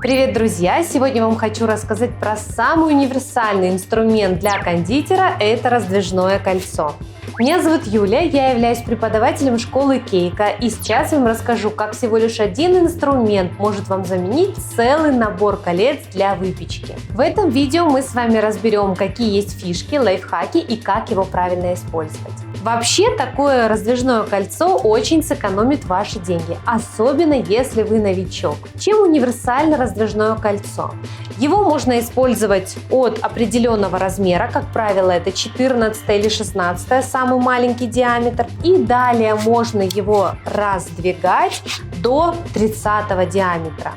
Привет, друзья! Сегодня вам хочу рассказать про самый универсальный инструмент для кондитера – это раздвижное кольцо. Меня зовут Юля, я являюсь преподавателем школы Кейка, и сейчас я вам расскажу, как всего лишь один инструмент может вам заменить целый набор колец для выпечки. В этом видео мы с вами разберем, какие есть фишки, лайфхаки и как его правильно использовать. Вообще, такое раздвижное кольцо очень сэкономит ваши деньги, особенно если вы новичок. Чем универсально раздвижное кольцо? Его можно использовать от определенного размера, как правило, это 14 или 16 самый маленький диаметр, и далее можно его раздвигать до 30 диаметра.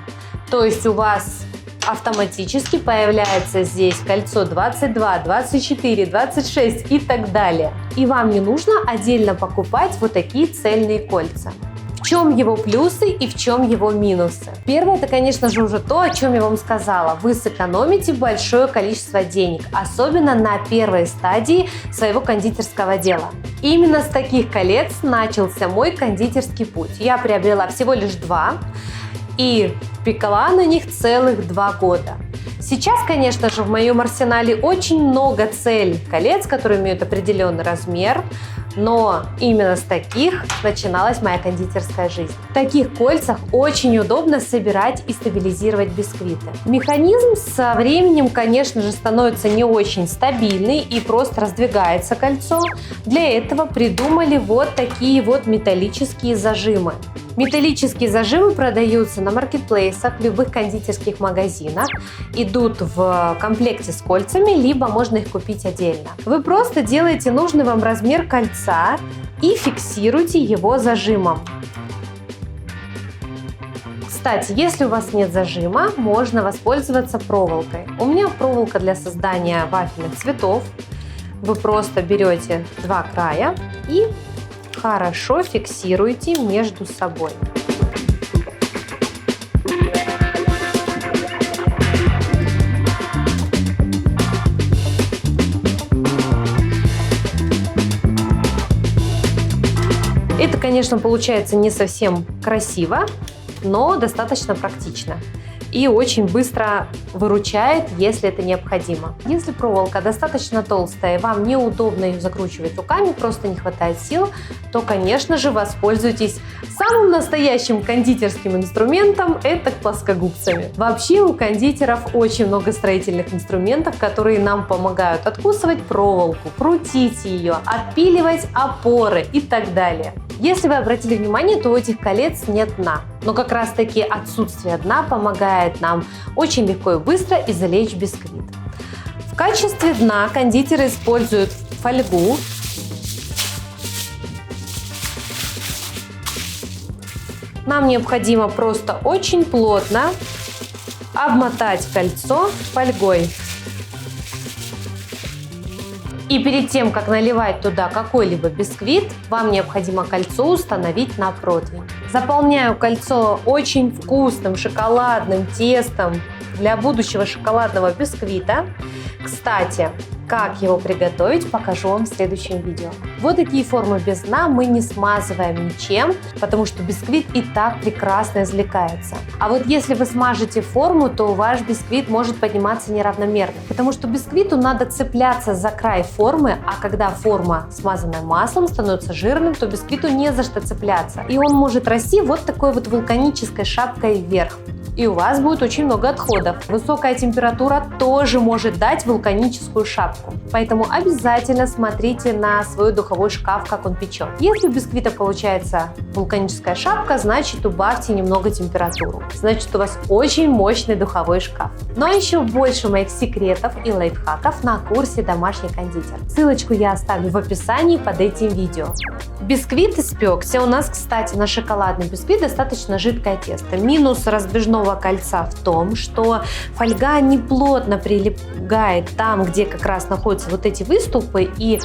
То есть у вас автоматически появляется здесь кольцо 22, 24, 26 и так далее. И вам не нужно отдельно покупать вот такие цельные кольца. В чем его плюсы и в чем его минусы? Первое, это, конечно же, уже то, о чем я вам сказала. Вы сэкономите большое количество денег, особенно на первой стадии своего кондитерского дела. Именно с таких колец начался мой кондитерский путь. Я приобрела всего лишь 2 и пекла на них целых 2 года. Сейчас, конечно же, в моем арсенале очень много цельных колец, которые имеют определенный размер, но именно с таких начиналась моя кондитерская жизнь. В таких кольцах очень удобно собирать и стабилизировать бисквиты. Механизм со временем, конечно же, становится не очень стабильный и просто раздвигается кольцо. Для этого придумали вот такие вот металлические зажимы. Металлические зажимы продаются на маркетплейсах, в любых кондитерских магазинах, идут в комплекте с кольцами, либо можно их купить отдельно. Вы просто делаете нужный вам размер кольца и фиксируете его зажимом. Кстати, если у вас нет зажима, можно воспользоваться проволокой. У меня проволока для создания вафельных цветов. Вы просто берете 2 края и хорошо фиксируйте между собой. Это, конечно, получается не совсем красиво, но достаточно практично. И очень быстро выручает, если это необходимо. Если проволока достаточно толстая и вам неудобно ее закручивать руками, просто не хватает сил, то, конечно же, воспользуйтесь самым настоящим кондитерским инструментом – это плоскогубцами. Вообще у кондитеров очень много строительных инструментов, которые нам помогают откусывать проволоку, крутить ее, отпиливать опоры и так далее. Если вы обратили внимание, то у этих колец нет дна. Но как раз таки отсутствие дна помогает нам очень легко и быстро извлечь бисквит. В качестве дна кондитеры используют фольгу. Нам необходимо просто очень плотно обмотать кольцо фольгой. И перед тем, как наливать туда какой-либо бисквит, вам необходимо кольцо установить на противень. Заполняю кольцо очень вкусным шоколадным тестом для будущего шоколадного бисквита. Кстати, как его приготовить, покажу вам в следующем видео. Вот такие формы без дна мы не смазываем ничем, потому что бисквит и так прекрасно извлекается. А вот если вы смажете форму, то ваш бисквит может подниматься неравномерно, потому что бисквиту надо цепляться за край формы, а когда форма, смазанная маслом, становится жирным, то бисквиту не за что цепляться. И он может расти вот такой вот вулканической шапкой вверх. И у вас будет очень много отходов. Высокая температура тоже может дать вулканическую шапку. Поэтому обязательно смотрите на свой духовой шкаф, как он печет. Если у бисквита получается вулканическая шапка, значит убавьте немного температуру. Значит у вас очень мощный духовой шкаф. Но еще больше моих секретов и лайфхаков на курсе «Домашний кондитер». Ссылочку я оставлю в описании под этим видео. Бисквит испекся. У нас, кстати, на шоколадный бисквит достаточно жидкое тесто. Минус раздвижного кольца в том, что фольга не плотно прилегает там, где как раз находятся вот эти выступы, и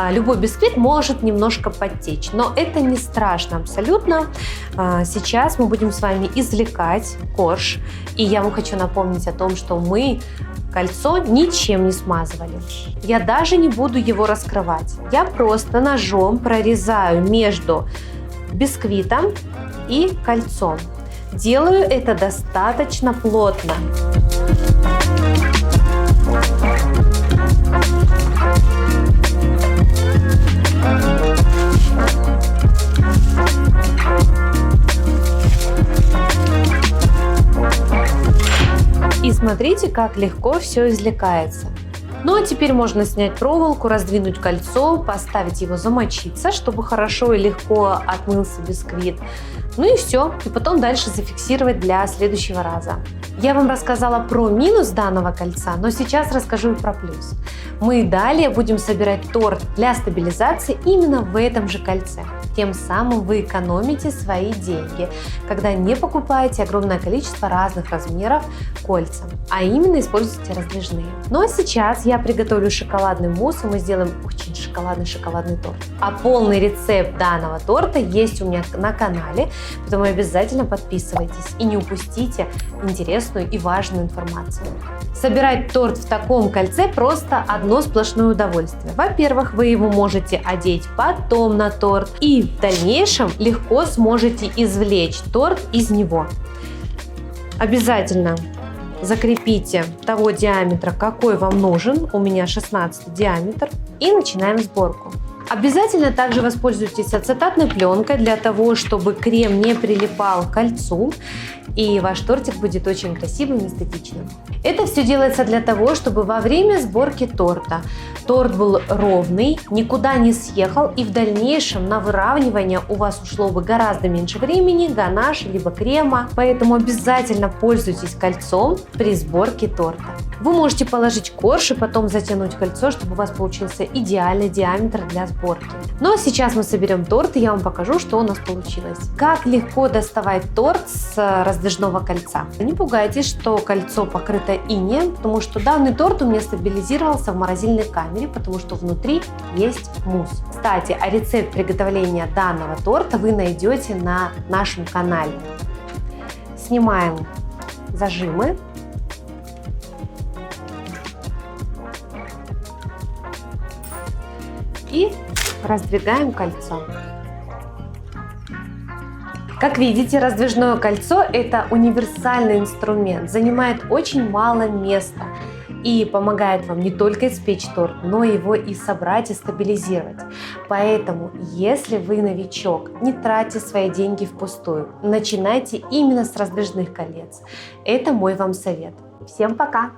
любой бисквит может немножко подтечь. Но это не страшно абсолютно. Сейчас мы будем с вами извлекать корж, и я вам хочу напомнить о том, что мы кольцо ничем не смазывали. Я даже не буду его раскрывать. Я просто ножом прорезаю между бисквитом и кольцом. Делаю это достаточно плотно. И смотрите, как легко все извлекается. Ну а теперь можно снять проволоку, раздвинуть кольцо, поставить его замочиться, чтобы хорошо и легко отмылся бисквит. Ну и все, и потом дальше зафиксировать для следующего раза. Я вам рассказала про минус данного кольца, но сейчас расскажу и про плюс. Мы далее будем собирать торт для стабилизации именно в этом же кольце. Тем самым вы экономите свои деньги, когда не покупаете огромное количество разных размеров кольца, а именно используйте раздвижные. Ну а сейчас я приготовлю шоколадный мусс, и мы сделаем очень шоколадный торт. А полный рецепт данного торта есть у меня на канале, поэтому обязательно подписывайтесь и не упустите интересную и важную информацию. Собирать торт в таком кольце просто одно сплошное удовольствие. Во-первых, вы его можете одеть потом на торт и в дальнейшем легко сможете извлечь торт из него. Обязательно закрепите того диаметра, какой вам нужен. У меня 16 диаметр. И начинаем сборку. Обязательно также воспользуйтесь ацетатной пленкой для того, чтобы крем не прилипал к кольцу, и ваш тортик будет очень красивым и эстетичным. Это все делается для того, чтобы во время сборки торта торт был ровный, никуда не съехал, и в дальнейшем на выравнивание у вас ушло бы гораздо меньше времени, ганаша либо крема, поэтому обязательно пользуйтесь кольцом при сборке торта. Вы можете положить корж и потом затянуть кольцо, чтобы у вас получился идеальный диаметр для сборки. Ну а сейчас мы соберем торт, и я вам покажу, что у нас получилось. Как легко доставать торт с раздвижного кольца. Не пугайтесь, что кольцо покрыто инеем, потому что данный торт у меня стабилизировался в морозильной камере, потому что внутри есть мусс. Кстати, а рецепт приготовления данного торта вы найдете на нашем канале. Снимаем зажимы. И раздвигаем кольцо. Как видите, раздвижное кольцо – это универсальный инструмент, занимает очень мало места и помогает вам не только испечь торт, но его и собрать и стабилизировать. Поэтому, если вы новичок, не тратьте свои деньги впустую, начинайте именно с раздвижных колец. Это мой вам совет. Всем пока!